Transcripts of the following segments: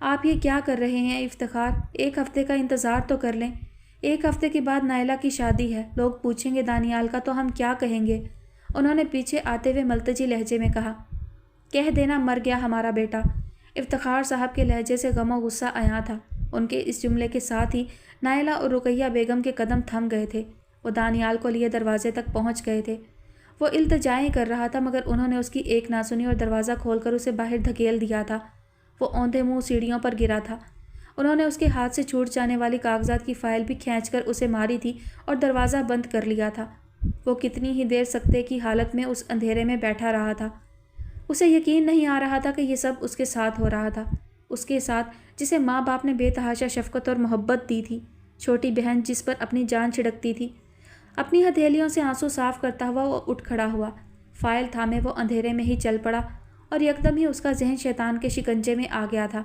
آپ یہ کیا کر رہے ہیں افتخار؟ ایک ہفتے کا انتظار تو کر لیں۔ ایک ہفتے کے بعد نائلہ کی شادی ہے، لوگ پوچھیں گے دانیال کا تو ہم کیا کہیں گے؟ انہوں نے پیچھے آتے ہوئے ملتجی لہجے میں کہا۔ کہہ دینا مر گیا ہمارا بیٹا۔ افتخار صاحب کے لہجے سے غم و غصہ عیاں تھا۔ ان کے اس جملے کے ساتھ ہی نائلہ اور رقیہ بیگم کے قدم تھم گئے تھے۔ وہ دانیال کو لیے دروازے تک پہنچ گئے تھے۔ وہ التجائیں کر رہا تھا مگر انہوں نے اس کی ایک نہ سنی اور دروازہ کھول کر اسے باہر دھکیل دیا تھا۔ وہ اوندھے منہ سیڑھیوں پر گرا تھا۔ انہوں نے اس کے ہاتھ سے چھوٹ جانے والی کاغذات کی فائل بھی کھینچ کر اسے ماری تھی اور دروازہ بند کر لیا تھا۔ وہ کتنی ہی دیر سکتے کی حالت میں اس اندھیرے میں بیٹھا رہا تھا۔ اسے یقین نہیں آ رہا تھا کہ یہ سب اس کے ساتھ ہو رہا تھا، اس کے ساتھ جسے ماں باپ نے بے تحاشا شفقت اور محبت دی تھی، چھوٹی بہن جس پر اپنی جان چھڑکتی تھی۔ اپنی ہتھیلیوں سے آنسو صاف کرتا ہوا وہ اٹھ کھڑا ہوا، فائل تھامے وہ اندھیرے میں ہی چل پڑا اور یکدم ہی اس کا ذہن شیطان کے شکنجے میں آ گیا تھا۔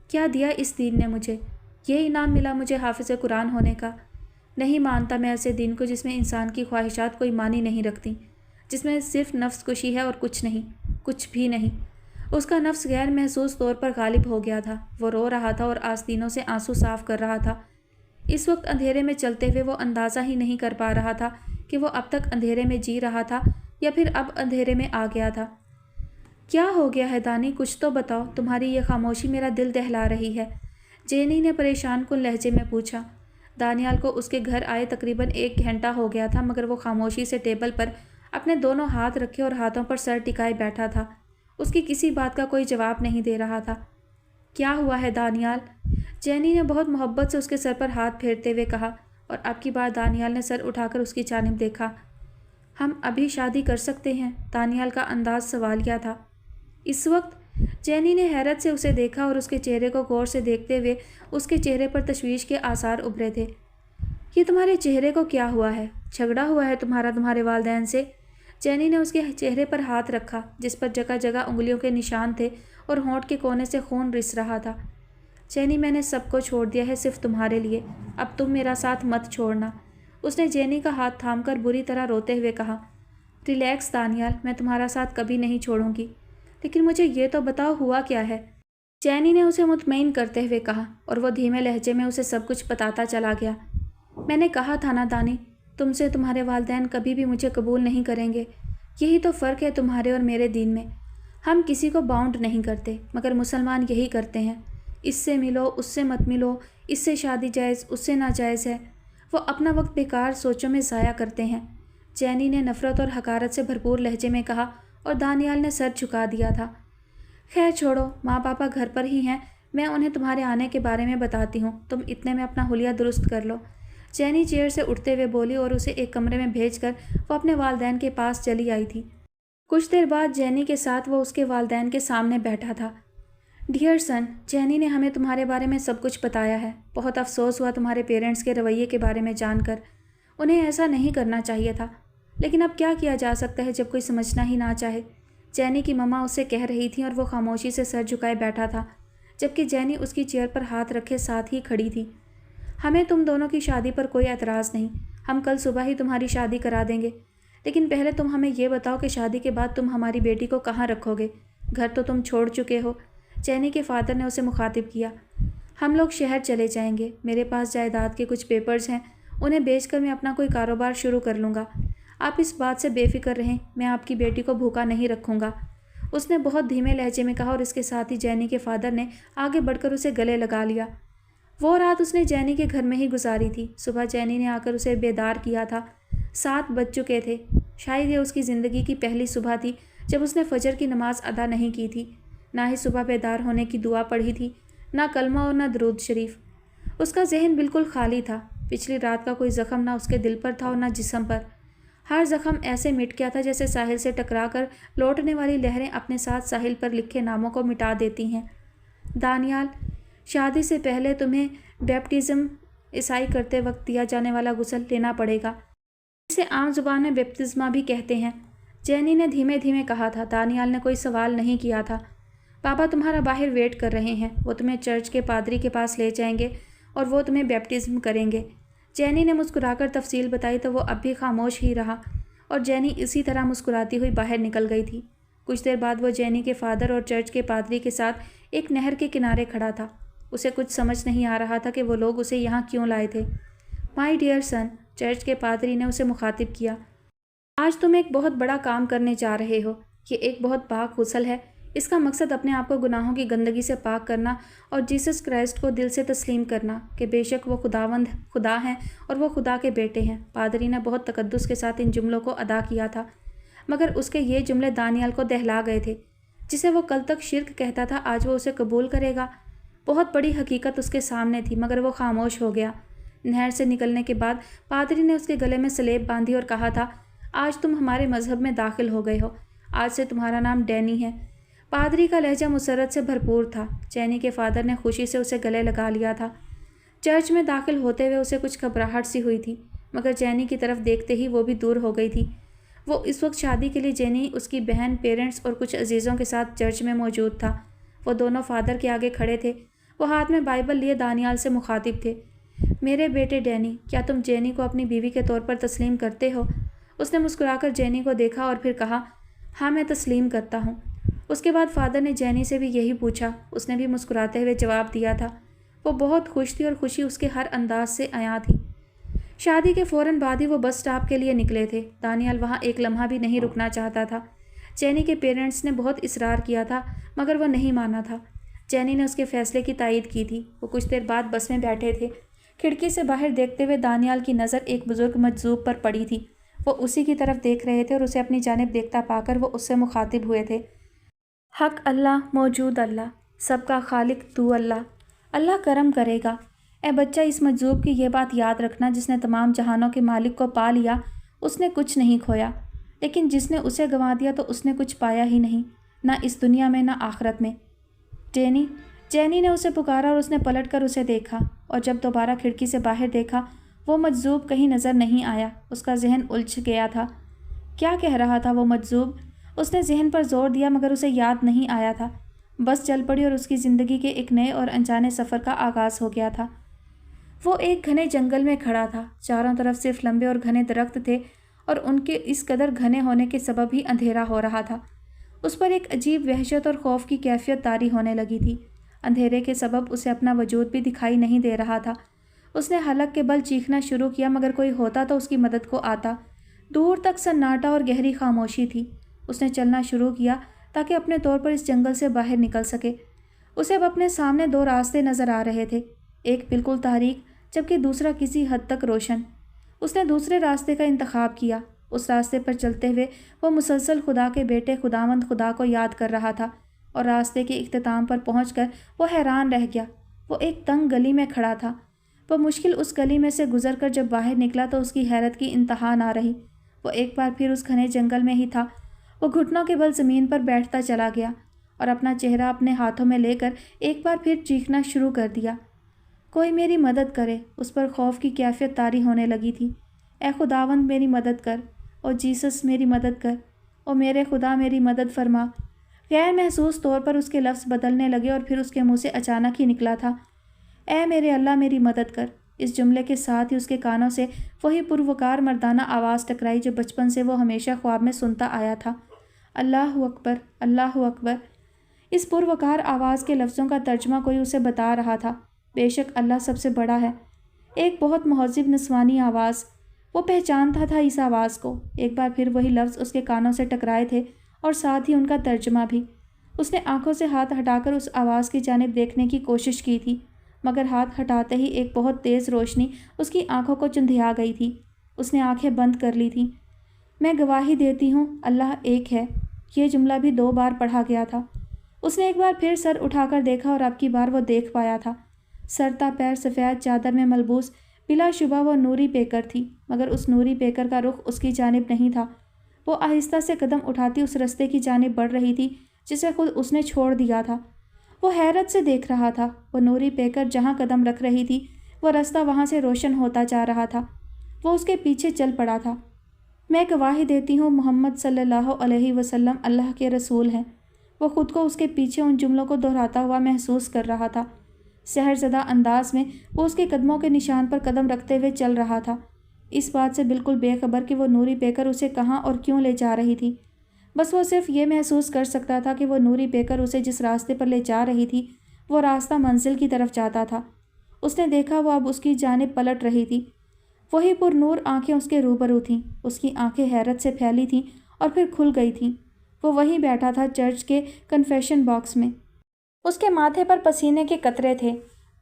کیا دیا اس دین نے مجھے؟ یہ انعام ملا مجھے حافظ قرآن ہونے کا؟ نہیں مانتا میں ایسے دین کو جس میں انسان کی خواہشات کوئی معنی نہیں رکھتی، جس میں صرف نفس کشی ہے اور کچھ نہیں، کچھ بھی نہیں۔ اس کا نفس غیر محسوس طور پر غالب ہو گیا تھا۔ وہ رو رہا تھا اور آستینوں سے آنسو صاف کر رہا تھا۔ اس وقت اندھیرے میں چلتے ہوئے وہ اندازہ ہی نہیں کر پا رہا تھا کہ وہ اب تک اندھیرے میں جی رہا تھا یا پھر اب اندھیرے میں آ گیا تھا۔ کیا ہو گیا ہے دانی؟ کچھ تو بتاؤ، تمہاری یہ خاموشی میرا دل دہلا رہی ہے، جینی نے پریشان کن لہجے میں پوچھا۔ دانیال کو اس کے گھر آئے تقریباً 1 گھنٹہ ہو گیا تھا مگر وہ خاموشی سے ٹیبل پر اپنے دونوں ہاتھ رکھے اور ہاتھوں پر سر ٹکائے بیٹھا تھا۔ اس کی کسی بات کا کوئی جواب نہیں دے رہا تھا۔ کیا ہوا ہے دانیال؟ جینی نے بہت محبت سے اس کے سر پر ہاتھ پھیرتے ہوئے کہا اور اب کی بار دانیال نے سر اٹھا کر اس کی جانب دیکھا۔ ہم ابھی شادی کر سکتے ہیں؟ دانیال کا انداز سوالیہ تھا۔ اس وقت جینی نے حیرت سے اسے دیکھا اور اس کے چہرے کو غور سے دیکھتے ہوئے اس کے چہرے پر تشویش کے آثار ابھرے تھے۔ یہ تمہارے چہرے کو کیا ہوا ہے؟ جھگڑا ہوا ہے تمہارے والدین سے؟ جینی نے اس کے چہرے پر ہاتھ رکھا جس پر جگہ جگہ انگلیوں کے نشان تھے اور ہونٹ کے کونے سے خون رس رہا تھا۔ جینی میں نے سب کو چھوڑ دیا ہے صرف تمہارے لیے، اب تم میرا ساتھ مت چھوڑنا۔ اس نے جینی کا ہاتھ تھام کر بری طرح روتے ہوئے کہا۔ ریلیکس دانیال، میں تمہارا ساتھ کبھی نہیں چھوڑوں گی، لیکن مجھے یہ تو بتاؤ ہوا کیا ہے؟ جینی نے اسے مطمئن کرتے ہوئے کہا اور وہ دھیمے لہجے میں اسے سب کچھ بتاتا چلا گیا۔ میں نے کہا تھا نا دانی، تم سے تمہارے والدین کبھی بھی مجھے قبول نہیں کریں گے۔ یہی تو فرق ہے تمہارے اور میرے دین میں۔ ہم کسی کو باؤنڈ نہیں کرتے مگر مسلمان یہی کرتے ہیں، اس سے ملو اس سے مت ملو، اس سے شادی جائز اس سے ناجائز ہے۔ وہ اپنا وقت بیکار سوچوں میں ضائع کرتے ہیں، جینی نے نفرت اور حقارت سے بھرپور لہجے میں کہا اور دانیال نے سر جھکا دیا تھا۔ خیر چھوڑو، ماں پاپا گھر پر ہی ہیں، میں انہیں تمہارے آنے کے بارے میں بتاتی ہوں، تم اتنے میں اپنا حلیہ درست کر لو۔ جینی چیئر سے اٹھتے ہوئے بولی اور اسے ایک کمرے میں بھیج کر وہ اپنے والدین کے پاس چلی آئی تھی۔ کچھ دیر بعد جینی کے ساتھ وہ اس کے والدین کے سامنے بیٹھا تھا۔ ڈیئر سن، جینی نے ہمیں تمہارے بارے میں سب کچھ بتایا ہے۔ بہت افسوس ہوا تمہارے پیرنٹس کے رویے کے بارے میں جان کر، انہیں ایسا نہیں کرنا چاہیے تھا، لیکن اب کیا کیا جا سکتا ہے جب کوئی سمجھنا ہی نہ چاہے۔ جینی کی مما اسے کہہ رہی تھیں اور وہ خاموشی سے سر جھکائے بیٹھا تھا جبکہ جینی اس کی چیئر پر ہاتھ رکھے ساتھ ہی کھڑی تھی۔ ہمیں تم دونوں کی شادی پر کوئی اعتراض نہیں، ہم کل صبح ہی تمہاری شادی کرا دیں گے، لیکن پہلے تم ہمیں یہ بتاؤ کہ شادی کے بعد تم ہماری بیٹی کو کہاں رکھو گے؟ گھر تو تم چھوڑ چکے ہو۔ جینی کے فادر نے اسے مخاطب کیا۔ ہم لوگ شہر چلے جائیں گے، میرے پاس جائیداد کے کچھ پیپرز ہیں، انہیں بیچ کر میں اپنا کوئی کاروبار شروع کر لوں گا۔ آپ اس بات سے بے فکر رہیں، میں آپ کی بیٹی کو بھوکا نہیں رکھوں گا، اس نے بہت دھیمے لہجے میں کہا اور اس کے ساتھ ہی جینی کے فادر نے آگے بڑھ کر اسے گلے لگا لیا۔ وہ رات اس نے جینی کے گھر میں ہی گزاری تھی۔ صبح جینی نے آ کر اسے بیدار کیا تھا۔ 7 بج چکے تھے۔ شاید یہ اس کی زندگی کی پہلی صبح تھی جب اس نے فجر کی نماز ادا نہیں کی تھی، نہ ہی صبح بیدار ہونے کی دعا پڑھی تھی، نہ کلمہ اور نہ درود شریف۔ اس کا ذہن بالکل خالی تھا۔ پچھلی رات کا کوئی زخم نہ اس کے دل پر تھا اور نہ جسم پر۔ ہر زخم ایسے مٹ گیا تھا جیسے ساحل سے ٹکرا کر لوٹنے والی لہریں اپنے ساتھ ساحل پر لکھے ناموں کو مٹا دیتی ہیں۔ دانیال، شادی سے پہلے تمہیں بیپٹزم عیسائی کرتے وقت دیا جانے والا غسل لینا پڑے گا، اسے عام زبان میں بیپتزما بھی کہتے ہیں، جینی نے دھیمے دھیمے کہا تھا۔ دانیال نے کوئی سوال نہیں کیا تھا۔ پاپا تمہارا باہر ویٹ کر رہے ہیں، وہ تمہیں چرچ کے پادری کے پاس لے جائیں گے اور وہ تمہیں بیپٹزم کریں گے۔ جینی نے مسکرا کر تفصیل بتائی تو وہ اب بھی خاموش ہی رہا اور جینی اسی طرح مسکراتی ہوئی باہر نکل گئی تھی۔ کچھ دیر بعد وہ جینی کے فادر اور چرچ کے پادری کے ساتھ ایک نہر کے کنارے کھڑا تھا۔ اسے کچھ سمجھ نہیں آ رہا تھا کہ وہ لوگ اسے یہاں کیوں لائے تھے۔ مائی ڈیئر سن، چرچ کے پادری نے اسے مخاطب کیا، آج تم ایک بہت بڑا کام کرنے جا رہے ہو۔ یہ ایک بہت پاک غسل ہے۔ اس کا مقصد اپنے آپ کو گناہوں کی گندگی سے پاک کرنا اور جیسس کرائسٹ کو دل سے تسلیم کرنا کہ بے شک وہ خداوند خدا ہیں اور وہ خدا کے بیٹے ہیں۔ پادری نے بہت تقدس کے ساتھ ان جملوں کو ادا کیا تھا، مگر اس کے یہ جملے دانیال کو دہلا گئے تھے۔ جسے وہ کل تک شرک کہتا تھا، آج وہ اسے قبول کرے گا۔ بہت بڑی حقیقت اس کے سامنے تھی، مگر وہ خاموش ہو گیا۔ نہر سے نکلنے کے بعد پادری نے اس کے گلے میں سلیب باندھی اور کہا تھا، آج تم ہمارے مذہب میں داخل ہو گئے ہو۔ آج سے تمہارا نام ڈینی ہے۔ پادری کا لہجہ مسرت سے بھرپور تھا۔ جینی کے فادر نے خوشی سے اسے گلے لگا لیا تھا۔ چرچ میں داخل ہوتے ہوئے اسے کچھ گھبراہٹ سی ہوئی تھی، مگر جینی کی طرف دیکھتے ہی وہ بھی دور ہو گئی تھی۔ وہ اس وقت شادی کے لیے جینی، اس کی بہن، پیرنٹس اور کچھ عزیزوں کے ساتھ چرچ میں موجود تھا۔ وہ دونوں فادر کے آگے کھڑے تھے۔ وہ ہاتھ میں بائبل لیے دانیال سے مخاطب تھے۔ میرے بیٹے ڈینی، کیا تم جینی کو اپنی بیوی کے طور پر تسلیم کرتے ہو؟ اس نے مسکرا کر جینی کو دیکھا اور پھر کہا، ہاں میں تسلیم کرتا ہوں۔ اس کے بعد فادر نے جینی سے بھی یہی پوچھا۔ اس نے بھی مسکراتے ہوئے جواب دیا تھا۔ وہ بہت خوش تھی اور خوشی اس کے ہر انداز سے عیاں تھی۔ شادی کے فوراً بعد ہی وہ بس اسٹاپ کے لیے نکلے تھے۔ دانیال وہاں ایک لمحہ بھی نہیں رکنا چاہتا تھا۔ جینی کے پیرنٹس نے بہت اصرار کیا تھا، مگر وہ نہیں مانا تھا۔ جینی نے اس کے فیصلے کی تائید کی تھی۔ وہ کچھ دیر بعد بس میں بیٹھے تھے۔ کھڑکی سے باہر دیکھتے ہوئے دانیال کی نظر ایک بزرگ مجذوب پر پڑی تھی۔ وہ اسی کی طرف دیکھ رہے تھے اور اسے اپنی جانب دیکھتا پا کر وہ اس سے مخاطب ہوئے تھے۔ حق اللہ، موجود اللہ، سب کا خالق تو اللہ، اللہ کرم کرے گا۔ اے بچہ، اس مجذوب کی یہ بات یاد رکھنا، جس نے تمام جہانوں کے مالک کو پا لیا، اس نے کچھ نہیں کھویا، لیکن جس نے اسے گنوا دیا تو اس نے کچھ پایا ہی نہیں، نہ اس دنیا میں نہ آخرت میں۔ جینی نے اسے پکارا اور اس نے پلٹ کر اسے دیکھا، اور جب دوبارہ کھڑکی سے باہر دیکھا، وہ مجذوب کہیں نظر نہیں آیا۔ اس کا ذہن الجھ گیا تھا۔ کیا کہہ رہا تھا وہ مجذوب؟ اس نے ذہن پر زور دیا، مگر اسے یاد نہیں آیا تھا۔ بس چل پڑی اور اس کی زندگی کے ایک نئے اور انجانے سفر کا آغاز ہو گیا تھا۔ وہ ایک گھنے جنگل میں کھڑا تھا۔ چاروں طرف صرف لمبے اور گھنے درخت تھے، اور ان کے اس قدر گھنے ہونے کے سبب ہی اندھیرا ہو رہا تھا۔ اس پر ایک عجیب وحشت اور خوف کی کیفیت طاری ہونے لگی تھی۔ اندھیرے کے سبب اسے اپنا وجود بھی دکھائی نہیں دے رہا تھا۔ اس نے حلق کے بل چیخنا شروع کیا، مگر کوئی ہوتا تو اس کی مدد کو آتا۔ دور تک سناٹا اور گہری خاموشی تھی۔ اس نے چلنا شروع کیا تاکہ اپنے طور پر اس جنگل سے باہر نکل سکے۔ اسے اب اپنے سامنے دو راستے نظر آ رہے تھے، ایک بالکل تاریک جبکہ دوسرا کسی حد تک روشن۔ اس نے دوسرے راستے کا انتخاب کیا۔ اس راستے پر چلتے ہوئے وہ مسلسل خدا کے بیٹے خداوند خدا کو یاد کر رہا تھا، اور راستے کے اختتام پر پہنچ کر وہ حیران رہ گیا۔ وہ ایک تنگ گلی میں کھڑا تھا۔ وہ مشکل اس گلی میں سے گزر کر جب باہر نکلا تو اس کی حیرت کی انتہا نہ رہی۔ وہ ایک بار پھر اس گھنے جنگل میں ہی تھا۔ وہ گھٹنوں کے بل زمین پر بیٹھتا چلا گیا اور اپنا چہرہ اپنے ہاتھوں میں لے کر ایک بار پھر چیخنا شروع کر دیا، کوئی میری مدد کرے۔ اس پر خوف کی کیفیت طاری ہونے لگی تھی۔ اے خداوند میری مدد کر، او جیسس میری مدد کر، او میرے خدا میری مدد فرما۔ غیر محسوس طور پر اس کے لفظ بدلنے لگے اور پھر اس کے منہ سے اچانک ہی نکلا تھا، اے میرے اللہ میری مدد کر۔ اس جملے کے ساتھ ہی اس کے کانوں سے وہی پروکار مردانہ آواز ٹکرائی جو بچپن سے وہ ہمیشہ خواب میں سنتا آیا تھا، اللہ اکبر، اللہ اکبر۔ اس پروکار آواز کے لفظوں کا ترجمہ کوئی اسے بتا رہا تھا، بے شک اللہ سب سے بڑا ہے۔ ایک بہت مہذب نسوانی آواز۔ وہ پہچانتا تھا اس آواز کو۔ ایک بار پھر وہی لفظ اس کے کانوں سے ٹکرائے تھے اور ساتھ ہی ان کا ترجمہ بھی۔ اس نے آنکھوں سے ہاتھ ہٹا کر اس آواز کی جانب دیکھنے کی کوشش کی تھی، مگر ہاتھ ہٹاتے ہی ایک بہت تیز روشنی اس کی آنکھوں کو چندھیا گئی تھی۔ اس نے آنکھیں بند کر لی تھیں۔ میں گواہی دیتی ہوں اللہ ایک ہے۔ یہ جملہ بھی 2 بار پڑھا گیا تھا۔ اس نے ایک بار پھر سر اٹھا کر دیکھا اور اب کی بار وہ دیکھ پایا تھا۔ سر تا پیر سفید چادر میں ملبوس بلا شبہ وہ نوری پیکر تھی، مگر اس نوری پیکر کا رخ اس کی جانب نہیں تھا۔ وہ آہستہ سے قدم اٹھاتی اس رستے کی جانب بڑھ رہی تھی جسے خود اس نے چھوڑ دیا تھا۔ وہ حیرت سے دیکھ رہا تھا۔ وہ نوری پیکر جہاں قدم رکھ رہی تھی وہ رستہ وہاں سے روشن ہوتا جا رہا تھا۔ وہ اس کے پیچھے چل پڑا تھا۔ میں گواہی دیتی ہوں محمد صلی اللہ علیہ وسلم اللہ کے رسول ہیں۔ وہ خود کو اس کے پیچھے ان جملوں کو دہراتا ہوا محسوس کر رہا تھا۔ سحر زدہ انداز میں وہ اس کے قدموں کے نشان پر قدم رکھتے ہوئے چل رہا تھا، اس بات سے بالکل بے خبر کہ وہ نوری پیکر اسے کہاں اور کیوں لے جا رہی تھی۔ بس وہ صرف یہ محسوس کر سکتا تھا کہ وہ نوری بیکر اسے جس راستے پر لے جا رہی تھی وہ راستہ منزل کی طرف جاتا تھا۔ اس نے دیکھا وہ اب اس کی جانب پلٹ رہی تھی۔ وہی پر نور آنکھیں اس کے روبرو تھیں۔ اس کی آنکھیں حیرت سے پھیلی تھیں اور پھر کھل گئی تھیں۔ وہ وہیں بیٹھا تھا چرچ کے کنفیشن باکس میں۔ اس کے ماتھے پر پسینے کے قطرے تھے۔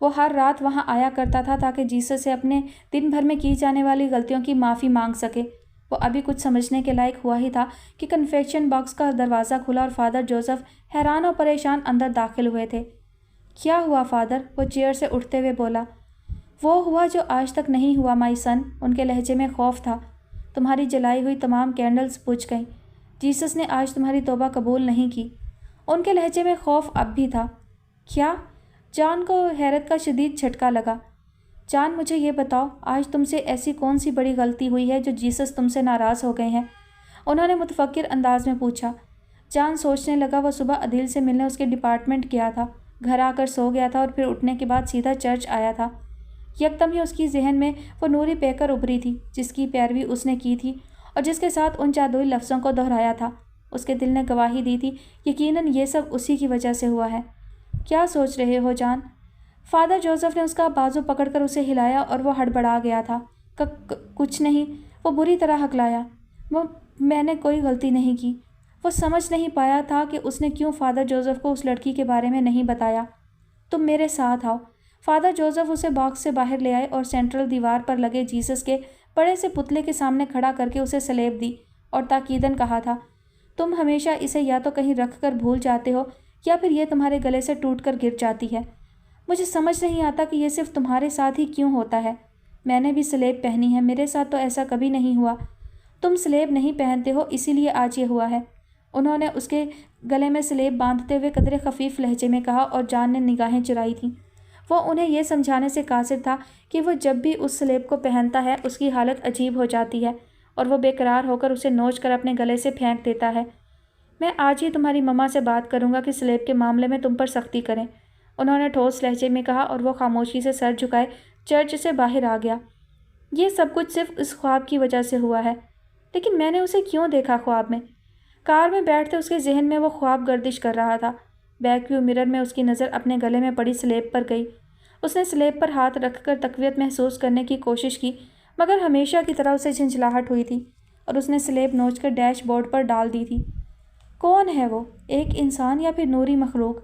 وہ ہر رات وہاں آیا کرتا تھا تاکہ جیسس سے اپنے دن بھر میں کی جانے والی غلطیوں کی معافی مانگ سکے۔ وہ ابھی کچھ سمجھنے کے لائق ہوا ہی تھا کہ کنفیشن باکس کا دروازہ کھلا اور فادر جوزف حیران اور پریشان اندر داخل ہوئے تھے۔ کیا ہوا فادر؟ وہ چیئر سے اٹھتے ہوئے بولا۔ وہ ہوا جو آج تک نہیں ہوا مائی سن۔ ان کے لہجے میں خوف تھا۔ تمہاری جلائی ہوئی تمام کینڈلز بجھ گئیں۔ جیسس نے آج تمہاری توبہ قبول نہیں کی۔ ان کے لہجے میں خوف اب بھی تھا۔ کیا؟ جان کو حیرت کا شدید جھٹکا لگا۔ جان مجھے یہ بتاؤ آج تم سے ایسی کون سی بڑی غلطی ہوئی ہے جو جیسس تم سے ناراض ہو گئے ہیں؟ انہوں نے متفکر انداز میں پوچھا۔ جان سوچنے لگا وہ صبح عدیل سے ملنے اس کے ڈپارٹمنٹ گیا تھا، گھر آ کر سو گیا تھا اور پھر اٹھنے کے بعد سیدھا چرچ آیا تھا۔ یکدم ہی اس کی ذہن میں وہ نوری بیکر ابھری تھی جس کی پیروی اس نے کی تھی اور جس کے ساتھ ان جادوئی لفظوں کو دہرایا تھا۔ اس کے دل نے گواہی دی تھی یقیناً یہ سب اسی کی وجہ سے ہوا ہے۔ کیا سوچ رہے ہو جان؟ فادر جوزف نے اس کا بازو پکڑ کر اسے ہلایا اور وہ ہڑبڑا گیا تھا۔ کچھ نہیں، وہ بری طرح ہکلایا۔ میں نے کوئی غلطی نہیں کی۔ وہ سمجھ نہیں پایا تھا کہ اس نے کیوں فادر جوزف کو اس لڑکی کے بارے میں نہیں بتایا۔ تم میرے ساتھ آؤ۔ فادر جوزف اسے باکس سے باہر لے آئے اور سینٹرل دیوار پر لگے جیسس کے بڑے سے پتلے کے سامنے کھڑا کر کے اسے سلیب دی اور تاکیداً کہا تھا، تم ہمیشہ اسے یا تو کہیں رکھ کر بھول جاتے ہو یا پھر یہ تمہارے گلے سے ٹوٹ کر گر جاتی ہے۔ مجھے سمجھ نہیں آتا کہ یہ صرف تمہارے ساتھ ہی کیوں ہوتا ہے۔ میں نے بھی سلیب پہنی ہے، میرے ساتھ تو ایسا کبھی نہیں ہوا۔ تم سلیب نہیں پہنتے ہو اسی لیے آج یہ ہوا ہے۔ انہوں نے اس کے گلے میں سلیب باندھتے ہوئے قدرے خفیف لہجے میں کہا اور جان نے نگاہیں چرائی تھیں۔ وہ انہیں یہ سمجھانے سے قاصر تھا کہ وہ جب بھی اس سلیب کو پہنتا ہے اس کی حالت عجیب ہو جاتی ہے اور وہ بے قرار ہو کر اسے نوچ کر اپنے گلے سے پھینک دیتا ہے۔ میں آج ہی تمہاری مما سے بات کروں گا کہ سلیب کے معاملے میں تم پر سختی کریں، انہوں نے ٹھوس لہجے میں کہا اور وہ خاموشی سے سر جھکائے چرچ سے باہر آ گیا۔ یہ سب کچھ صرف اس خواب کی وجہ سے ہوا ہے، لیکن میں نے اسے کیوں دیکھا خواب میں؟ کار میں بیٹھتے اس کے ذہن میں وہ خواب گردش کر رہا تھا۔ بیک ویو مرر میں اس کی نظر اپنے گلے میں پڑی سلیب پر گئی۔ اس نے سلیب پر ہاتھ رکھ کر تقویت محسوس کرنے کی کوشش کی مگر ہمیشہ کی طرح اسے جھنجھلاہٹ ہوئی تھی اور اس نے سلیب نوچ کر ڈیش بورڈ پر ڈال دی تھی۔ کون ہے وہ؟ ایک انسان یا پھر نوری مخلوق؟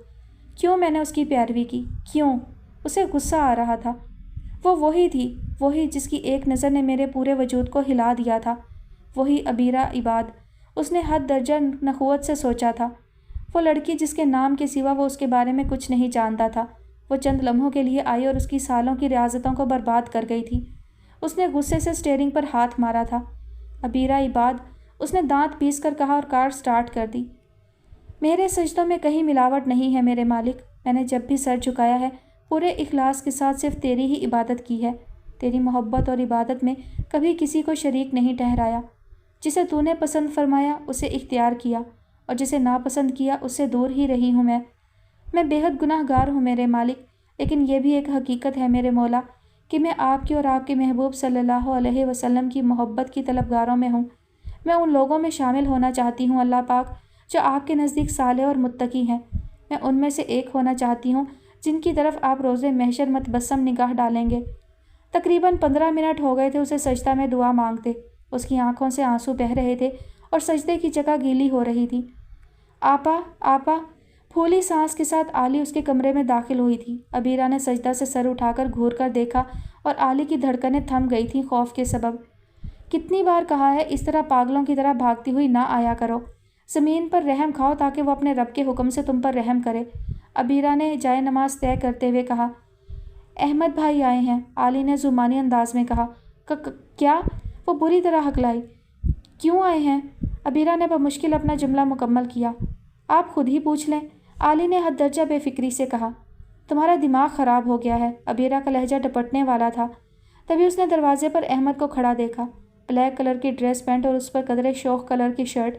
کیوں میں نے اس کی پیروی کی؟ کیوں؟ اسے غصہ آ رہا تھا۔ وہ وہی تھی، وہی جس کی ایک نظر نے میرے پورے وجود کو ہلا دیا تھا، وہی عبیرہ عباد۔ اس نے حد درجہ نخوت سے سوچا تھا۔ وہ لڑکی جس کے نام کے سوا وہ اس کے بارے میں کچھ نہیں جانتا تھا، وہ چند لمحوں کے لیے آئی اور اس کی سالوں کی ریاضتوں کو برباد کر گئی تھی۔ اس نے غصے سے اسٹیئرنگ پر ہاتھ مارا تھا۔ عبیرہ عباد، اس نے دانت پیس کر کہا اور کار سٹارٹ کر دی۔ میرے سجدوں میں کہیں ملاوٹ نہیں ہے میرے مالک، میں نے جب بھی سر جھکایا ہے پورے اخلاص کے ساتھ صرف تیری ہی عبادت کی ہے، تیری محبت اور عبادت میں کبھی کسی کو شریک نہیں ٹھہرایا۔ جسے تو نے پسند فرمایا اسے اختیار کیا اور جسے ناپسند کیا اس سے دور ہی رہی ہوں میں بے حد گناہ گار ہوں میرے مالک، لیکن یہ بھی ایک حقیقت ہے میرے مولا کہ میں آپ کی اور آپ کے محبوب صلی اللہ علیہ وسلم کی محبت کی طلبگاروں میں ہوں۔ میں ان لوگوں میں شامل ہونا چاہتی ہوں اللہ پاک جو آپ کے نزدیک صالح اور متقی ہیں۔ میں ان میں سے ایک ہونا چاہتی ہوں جن کی طرف آپ روز محشر متبسم نگاہ ڈالیں گے۔ تقریباً 15 منٹ ہو گئے تھے اسے سجدہ میں دعا مانگتے۔ اس کی آنکھوں سے آنسو بہہ رہے تھے اور سجدے کی جگہ گیلی ہو رہی تھی۔ آپا، آپا، پھولی سانس کے ساتھ آلی اس کے کمرے میں داخل ہوئی تھی۔ عبیرہ نے سجدہ سے سر اٹھا کر گھور کر دیکھا اور آلی کی دھڑکنیں تھم گئی تھیں خوف کے سبب۔ کتنی بار کہا ہے اس طرح پاگلوں کی طرح بھاگتی ہوئی نہ آیا کرو، زمین پر رحم کھاؤ تاکہ وہ اپنے رب کے حکم سے تم پر رحم کرے، عبیرہ نے جائے نماز طے کرتے ہوئے کہا۔ احمد بھائی آئے ہیں، آلی نے زمانی انداز میں کہا۔ کیا؟ وہ بری طرح ہکلائی۔ کیوں آئے ہیں؟ عبیرہ نے بمشکل اپنا جملہ مکمل کیا۔ آپ خود ہی پوچھ لیں، آلی نے حد درجہ بے فکری سے کہا۔ تمہارا دماغ خراب ہو گیا ہے، عبیرہ کا لہجہ ڈپٹنے والا تھا۔ تبھی اس نے دروازے پر احمد کو کھڑا دیکھا، بلیک کلر کی ڈریس پینٹ اور اس پر قدرے شوخ کلر کی شرٹ۔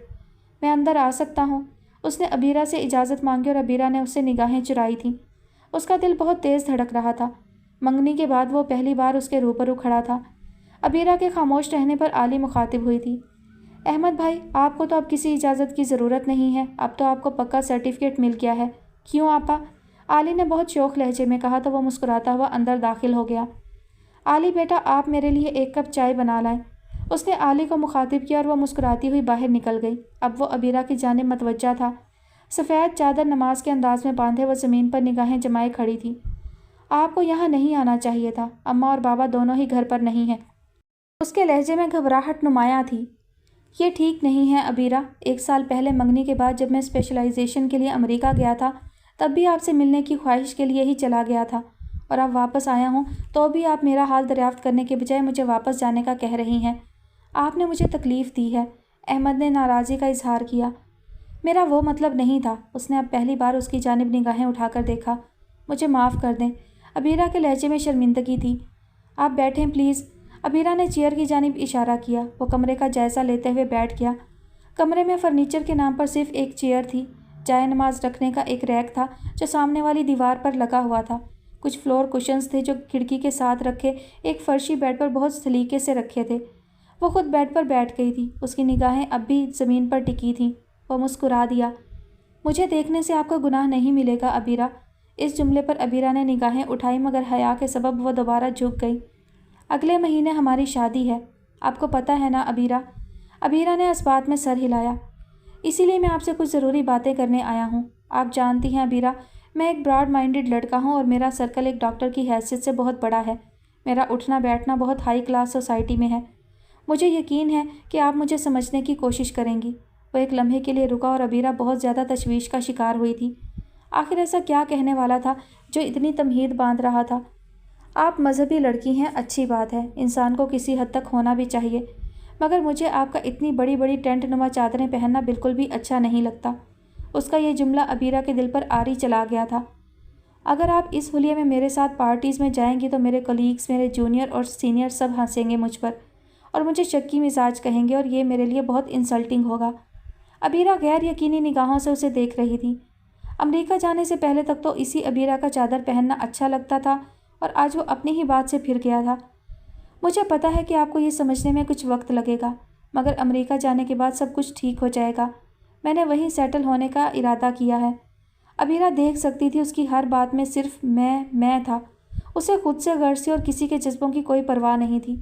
میں اندر آ سکتا ہوں؟ اس نے عبیرہ سے اجازت مانگی اور عبیرہ نے اس سے نگاہیں چرائی تھیں۔ اس کا دل بہت تیز دھڑک رہا تھا۔ منگنی کے بعد وہ پہلی بار اس کے روبرو کھڑا تھا۔ عبیرہ کے خاموش رہنے پر آلی مخاطب ہوئی تھی۔ احمد بھائی، آپ کو تو اب کسی اجازت کی ضرورت نہیں ہے، اب تو آپ کو پکا سرٹیفکیٹ مل گیا ہے۔ کیوں آپا؟ علی نے بہت شوق لہجے میں کہا تو وہ مسکراتا ہوا اندر داخل ہو گیا۔ علی بیٹا، آپ میرے لیے 1 کپ چائے بنا لائیں۔ اس نے علی کو مخاطب کیا اور وہ مسکراتی ہوئی باہر نکل گئی۔ اب وہ عبیرہ کی جانب متوجہ تھا۔ سفید چادر نماز کے انداز میں باندھے وہ زمین پر نگاہیں جمائے کھڑی تھی۔ آپ کو یہاں نہیں آنا چاہیے تھا، اماں اور بابا دونوں ہی گھر پر نہیں ہیں۔ اس کے لہجے میں گھبراہٹ نمایاں تھی۔ یہ ٹھیک نہیں ہے عبیرہ، 1 سال پہلے منگنی کے بعد جب میں اسپیشلائزیشن کے لیے امریکہ گیا تھا تب بھی آپ سے ملنے کی خواہش کے لیے ہی چلا گیا تھا، اور اب واپس آیا ہوں تو بھی آپ میرا حال دریافت کرنے کے بجائے مجھے واپس جانے کا کہہ رہی ہیں۔ آپ نے مجھے تکلیف دی ہے۔ احمد نے ناراضی کا اظہار کیا۔ میرا وہ مطلب نہیں تھا۔ اس نے اب پہلی بار اس کی جانب نگاہیں اٹھا کر دیکھا۔ مجھے معاف کر دیں۔ عبیرہ کے لہجے میں شرمندگی تھی۔ آپ بیٹھیں پلیز۔ عبیرہ نے چیئر کی جانب اشارہ کیا۔ وہ کمرے کا جائزہ لیتے ہوئے بیٹھ گیا۔ کمرے میں فرنیچر کے نام پر صرف ایک چیئر تھی۔ جائے نماز رکھنے کا ایک ریک تھا جو سامنے والی دیوار پر لگا ہوا تھا۔ کچھ فلور کشنز تھے جو کھڑکی کے ساتھ رکھے ایک فرشی بیڈ پر بہت سلیقے سے رکھے تھے۔ وہ خود بیڈ پر بیٹھ گئی تھی۔ اس کی نگاہیں اب بھی زمین پر ٹکی تھیں۔ وہ مسکرا دیا۔ مجھے دیکھنے سے آپ کو گناہ نہیں ملے گا عبیرہ۔ اس جملے پر عبیرہ نے نگاہیں اٹھائی مگر حیا کے سبب وہ دوبارہ جھک گئی۔ اگلے مہینے ہماری شادی ہے، آپ کو پتہ ہے نا عبیرہ؟ عبیرہ نے اس بات میں سر ہلایا۔ اسی لیے میں آپ سے کچھ ضروری باتیں کرنے آیا ہوں۔ آپ جانتی ہیں عبیرہ، میں ایک براڈ مائنڈڈ لڑکا ہوں اور میرا سرکل ایک ڈاکٹر کی حیثیت سے بہت بڑا ہے۔ میرا اٹھنا بیٹھنا بہت ہائی کلاس سوسائٹی میں ہے۔ مجھے یقین ہے کہ آپ مجھے سمجھنے کی کوشش کریں گی۔ وہ ایک لمحے کے لیے رکا اور عبیرہ بہت زیادہ تشویش کا شکار ہوئی تھی۔ آخر ایسا کیا کہنے والا تھا جو اتنی تمہید باندھ رہا تھا؟ آپ مذہبی لڑکی ہیں، اچھی بات ہے، انسان کو کسی حد تک ہونا بھی چاہیے، مگر مجھے آپ کا اتنی بڑی بڑی ٹینٹ نما چادریں پہننا بالکل بھی اچھا نہیں لگتا۔ اس کا یہ جملہ عبیرہ کے دل پر آری چلا گیا تھا۔ اگر آپ اس حلیے میں میرے ساتھ پارٹیز میں جائیں گی تو میرے کولیگز، میرے جونیئر اور سینئر سب ہنسیں گے مجھ پر اور مجھے شکی مزاج کہیں گے اور یہ میرے لیے بہت انسلٹنگ ہوگا۔ عبیرہ غیر یقینی نگاہوں سے اسے دیکھ رہی تھی۔ امریکہ جانے سے پہلے تک تو اسی عبیرہ کا چادر پہننا اچھا لگتا تھا اور آج وہ اپنی ہی بات سے پھر گیا تھا۔ مجھے پتہ ہے کہ آپ کو یہ سمجھنے میں کچھ وقت لگے گا، مگر امریکہ جانے کے بعد سب کچھ ٹھیک ہو جائے گا۔ میں نے وہیں سیٹل ہونے کا ارادہ کیا ہے۔ عبیرہ دیکھ سکتی تھی اس کی ہر بات میں صرف میں تھا۔ اسے خود سے غرض سے اور کسی کے جذبوں کی کوئی پرواہ نہیں تھی۔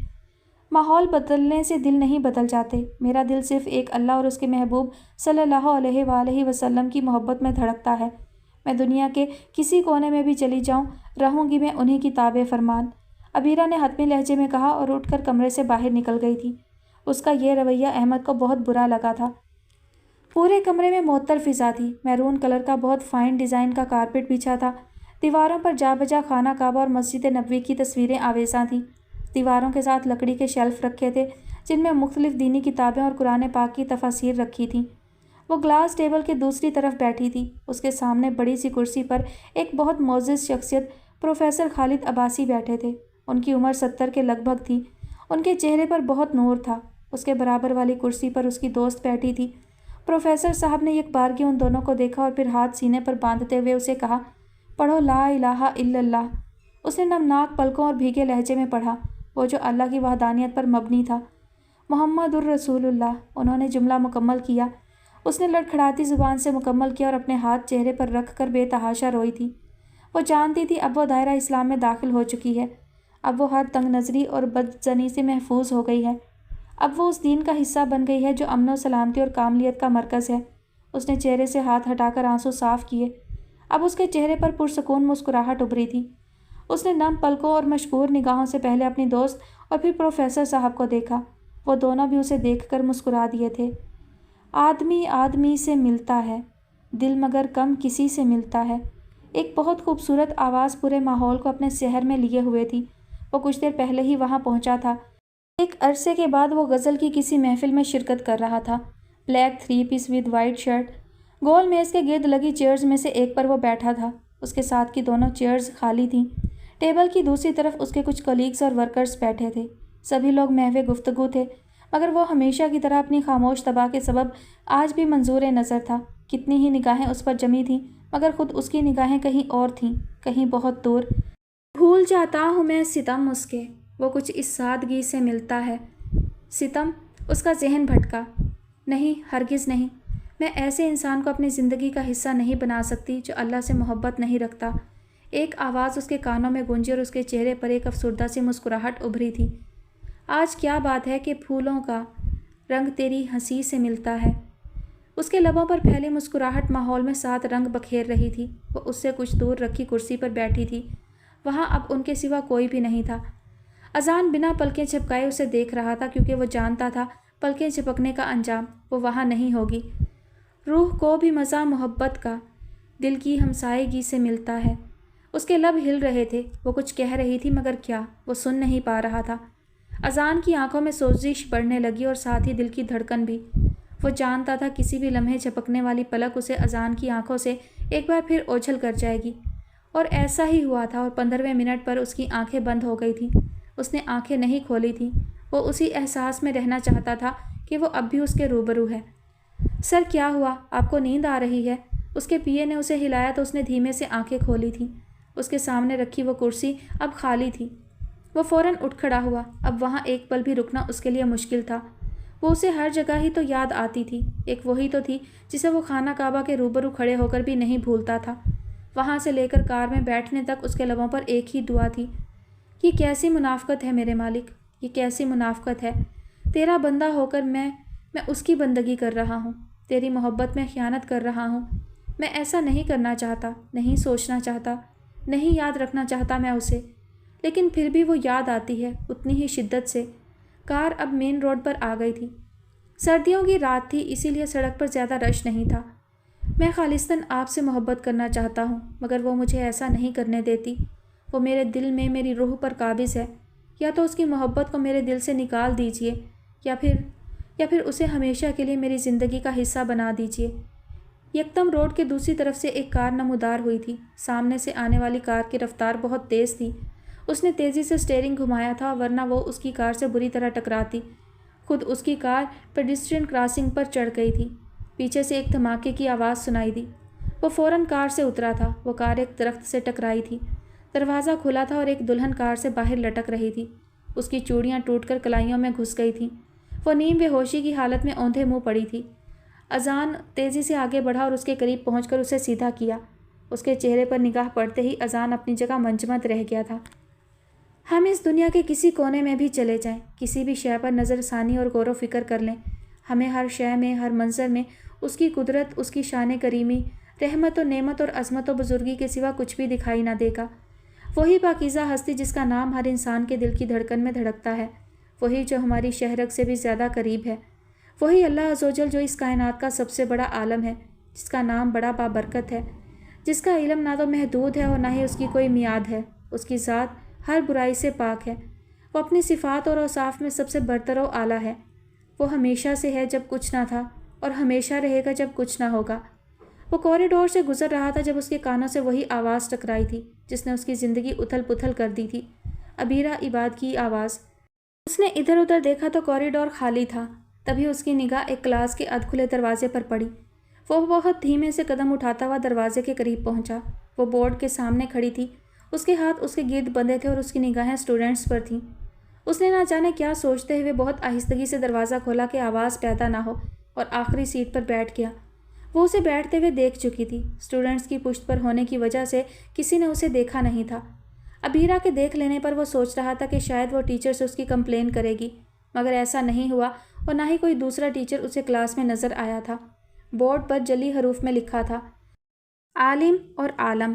ماحول بدلنے سے دل نہیں بدل جاتے۔ میرا دل صرف ایک اللہ اور اس کے محبوب صلی اللہ علیہ وآلہ وسلم کی محبت میں دھڑکتا ہے۔ میں دنیا کے کسی کونے میں بھی چلی جاؤں، رہوں گی میں انہی کی تابع فرمان، عبیرہ نے حتمی لہجے میں کہا اور اٹھ کر کمرے سے باہر نکل گئی تھی۔ اس کا یہ رویہ احمد کو بہت برا لگا تھا۔ پورے کمرے میں معطر فضا تھی۔ میرون کلر کا بہت فائن ڈیزائن کا کارپٹ بچھا تھا۔ دیواروں پر جا بجا خانہ کعبہ اور مسجد نبوی کی تصویریں آویزاں تھیں۔ دیواروں کے ساتھ لکڑی کے شیلف رکھے تھے جن میں مختلف دینی کتابیں اور قرآن پاک کی تفاسیر رکھی تھیں۔ وہ گلاس ٹیبل کے دوسری طرف بیٹھی تھی۔ اس کے سامنے بڑی سی کرسی پر ایک بہت معزز شخصیت پروفیسر خالد عباسی بیٹھے تھے۔ ان کی عمر 70 کے لگ بھگ تھی۔ ان کے چہرے پر بہت نور تھا۔ اس کے برابر والی کرسی پر اس کی دوست بیٹھی تھی۔ پروفیسر صاحب نے ایک بارگی ان دونوں کو دیکھا اور پھر ہاتھ سینے پر باندھتے ہوئے اسے کہا، پڑھو لا الہ الا اللہ۔ اس نے نمناک پلکوں اور بھیگے لہجے میں پڑھا، وہ جو اللہ کی وحدانیت پر مبنی تھا۔ محمد الرسول اللہ۔ انہوں نے جملہ مکمل کیا۔ اس نے لڑکھڑاتی زبان سے مکمل کیا اور اپنے ہاتھ چہرے پر رکھ کر بے تحاشا روئی تھی۔ وہ جانتی تھی اب وہ دائرہ اسلام میں داخل ہو چکی ہے۔ اب وہ ہر تنگ نظری اور بدظنی سے محفوظ ہو گئی ہے۔ اب وہ اس دین کا حصہ بن گئی ہے جو امن و سلامتی اور کاملیت کا مرکز ہے۔ اس نے چہرے سے ہاتھ ہٹا کر آنسو صاف کیے۔ اب اس کے چہرے پر پرسکون مسکراہٹ ابھری تھی۔ اس نے نم پلکوں اور مشکور نگاہوں سے پہلے اپنی دوست اور پھر پروفیسر صاحب کو دیکھا۔ وہ دونوں بھی اسے دیکھ کر مسکرا دیے تھے۔ آدمی آدمی سے ملتا ہے، دل مگر کم کسی سے ملتا ہے۔ ایک بہت خوبصورت آواز پورے ماحول کو اپنے سحر میں لیے ہوئے تھی۔ وہ کچھ دیر پہلے ہی وہاں پہنچا تھا۔ ایک عرصے کے بعد وہ غزل کی کسی محفل میں شرکت کر رہا تھا۔ Black 3 piece with white shirt. گول میز کے گرد لگی چیئرز میں سے ایک پر وہ بیٹھا تھا۔ اس کے ساتھ کی دونوں چیئرز خالی تھیں۔ ٹیبل کی دوسری طرف اس کے کچھ کولیگز اور ورکرز بیٹھے تھے۔ سبھی لوگ محو گفتگو تھے، مگر وہ ہمیشہ کی طرح اپنی خاموش طبع کے سبب آج بھی منظور نظر تھا۔ کتنی ہی نگاہیں اس پر جمی تھیں، مگر خود اس کی نگاہیں کہیں اور تھیں، کہیں بہت دور۔ بھول جاتا ہوں میں ستم اس کے، وہ کچھ اس سادگی سے ملتا ہے۔ ستم؟ اس کا ذہن بھٹکا۔ نہیں، ہرگز نہیں۔ میں ایسے انسان کو اپنی زندگی کا حصہ نہیں بنا سکتی جو اللہ سے محبت نہیں رکھتا۔ ایک آواز اس کے کانوں میں گونجی اور اس کے چہرے پر ایک افسردہ سی مسکراہٹ ابھری تھی۔ آج کیا بات ہے کہ پھولوں کا رنگ تیری ہنسی سے ملتا ہے۔ اس کے لبوں پر پھیلی مسکراہٹ ماحول میں 7 رنگ بکھیر رہی تھی۔ وہ اس سے کچھ دور رکھی کرسی پر بیٹھی تھی۔ وہاں اب ان کے سوا کوئی بھی نہیں تھا۔ اذان بنا پلکیں جھپکائے اسے دیکھ رہا تھا کیونکہ وہ جانتا تھا پلکیں جھپکنے کا انجام وہ وہاں نہیں ہوگی۔ روح کو بھی مزہ محبت کا دل کی ہمسائیگی سے ملتا ہے۔ اس کے لب ہل رہے تھے۔ وہ کچھ کہہ رہی تھی مگر کیا؟ وہ سن نہیں پا رہا تھا۔ اذان کی آنکھوں میں سوزش بڑھنے لگی اور ساتھ ہی دل کی دھڑکن بھی۔ وہ جانتا تھا کسی بھی لمحے جھپکنے والی پلک اسے اذان کی آنکھوں سے ایک بار پھر اوجھل کر جائے گی۔ اور ایسا ہی ہوا تھا اور 15ویں منٹ پر اس کی آنکھیں بند ہو گئی تھیں۔ اس نے آنکھیں نہیں کھولی تھیں۔ وہ اسی احساس میں رہنا چاہتا تھا کہ وہ اب بھی اس کے روبرو ہے۔ سر کیا ہوا؟ آپ کو نیند آ رہی ہے؟ اس کے پیے نے اسے ہلایا تو اس نے دھیمے سے آنکھیں کھولی تھیں۔ اس کے سامنے رکھی وہ کرسی اب خالی تھی۔ وہ فوراً اٹھ کھڑا ہوا۔ اب وہاں ایک پل بھی رکنا اس کے لیے مشکل تھا۔ وہ اسے ہر جگہ ہی تو یاد آتی تھی۔ ایک وہی تو تھی جسے وہ خانہ کعبہ کے روبرو کھڑے ہو کر بھی نہیں بھولتا تھا۔ وہاں سے لے کر کار میں بیٹھنے تک اس کے لبوں پر ایک ہی دعا تھی۔ یہ کیسی منافقت ہے میرے مالک، یہ کیسی منافقت ہے۔ تیرا بندہ ہو کر میں اس کی بندگی کر رہا ہوں، تیری محبت میں خیانت کر رہا ہوں۔ میں ایسا نہیں کرنا چاہتا، نہیں سوچنا چاہتا، نہیں یاد رکھنا چاہتا میں اسے، لیکن پھر بھی وہ یاد آتی ہے اتنی ہی شدت سے۔ کار اب مین روڈ پر آ گئی تھی۔ سردیوں کی رات تھی اسی لیے سڑک پر زیادہ رش نہیں تھا۔ میں خالصتاً آپ سے محبت کرنا چاہتا ہوں مگر وہ مجھے ایسا نہیں کرنے دیتی۔ وہ میرے دل میں میری روح پر قابض ہے۔ یا تو اس کی محبت کو میرے دل سے نکال دیجئے یا پھر اسے ہمیشہ کے لیے میری زندگی کا حصہ بنا دیجئے۔ یکدم روڈ کے دوسری طرف سے ایک کار نمودار ہوئی تھی۔ سامنے سے آنے والی کار کی رفتار بہت تیز تھی۔ اس نے تیزی سے اسٹیئرنگ گھمایا تھا ورنہ وہ اس کی کار سے بری طرح ٹکراتی۔ خود اس کی کار پیڈسٹرین کراسنگ پر چڑھ گئی تھی۔ پیچھے سے ایک دھماکے کی آواز سنائی دی۔ وہ فوراً کار سے اترا تھا۔ وہ کار ایک درخت سے ٹکرائی تھی۔ دروازہ کھلا تھا اور ایک دلہن کار سے باہر لٹک رہی تھی۔ اس کی چوڑیاں ٹوٹ کر کلائیوں میں گھس گئی تھیں۔ وہ نیم بے ہوشی کی حالت میں اوندھے منہ پڑی تھی۔ اذان تیزی سے آگے بڑھا اور اس کے قریب پہنچ کر اسے سیدھا کیا۔ اس کے چہرے پر نگاہ پڑتے ہی اذان اپنی جگہ منجمد رہ گیا تھا۔ ہم اس دنیا کے کسی کونے میں بھی چلے جائیں، کسی بھی شے پر نظر ثانی اور غور و فکر کر لیں، ہمیں ہر شے میں، ہر منظر میں اس کی قدرت، اس کی شان کریمی، رحمت و نعمت اور عظمت و بزرگی کے سوا کچھ بھی دکھائی نہ دے گا۔ وہی پاکیزہ ہستی جس کا نام ہر انسان کے دل کی دھڑکن میں دھڑکتا ہے، وہی جو ہماری شہرگ سے بھی زیادہ قریب ہے، وہی اللہ عز و جل جو اس کائنات کا سب سے بڑا عالم ہے، جس کا نام بڑا بابرکت ہے، جس کا علم نہ تو محدود ہے اور نہ ہی اس کی کوئی میعاد ہے۔ اس کی ذات ہر برائی سے پاک ہے۔ وہ اپنی صفات اور اوصاف میں سب سے برتر و اعلیٰ ہے۔ وہ ہمیشہ سے ہے جب کچھ نہ تھا اور ہمیشہ رہے گا جب کچھ نہ ہوگا۔ وہ کوریڈور سے گزر رہا تھا جب اس کے کانوں سے وہی آواز ٹکرائی تھی جس نے اس کی زندگی اتھل پتھل کر دی تھی، ابیرہ عباد کی آواز۔ اس نے ادھر ادھر دیکھا تو کوریڈور خالی تھا۔ تبھی اس کی نگاہ ایک کلاس کے ادھ کھلے دروازے پر پڑی۔ وہ بہت دھیمے سے قدم اٹھاتا ہوا دروازے کے قریب پہنچا۔ وہ بورڈ کے سامنے کھڑی تھی۔ اس کے ہاتھ اس کے گرد بندھے تھے اور اس کی نگاہیں اسٹوڈنٹس پر تھیں۔ اس نے نہ جانے کیا سوچتے ہوئے بہت آہستگی سے دروازہ کھولا کہ آواز پیدا نہ ہو اور آخری سیٹ پر بیٹھ گیا۔ وہ اسے بیٹھتے ہوئے دیکھ چکی تھی۔ اسٹوڈنٹس کی پشت پر ہونے کی وجہ سے کسی نے اسے دیکھا نہیں تھا۔ ابیرہ کے دیکھ لینے پر وہ سوچ رہا تھا کہ شاید وہ ٹیچر سے اس کی کمپلین کرے گی، مگر ایسا نہیں ہوا اور نہ ہی کوئی دوسرا ٹیچر اسے کلاس میں نظر آیا تھا۔ بورڈ پر جلی حروف میں لکھا تھا، عالم اور عالم۔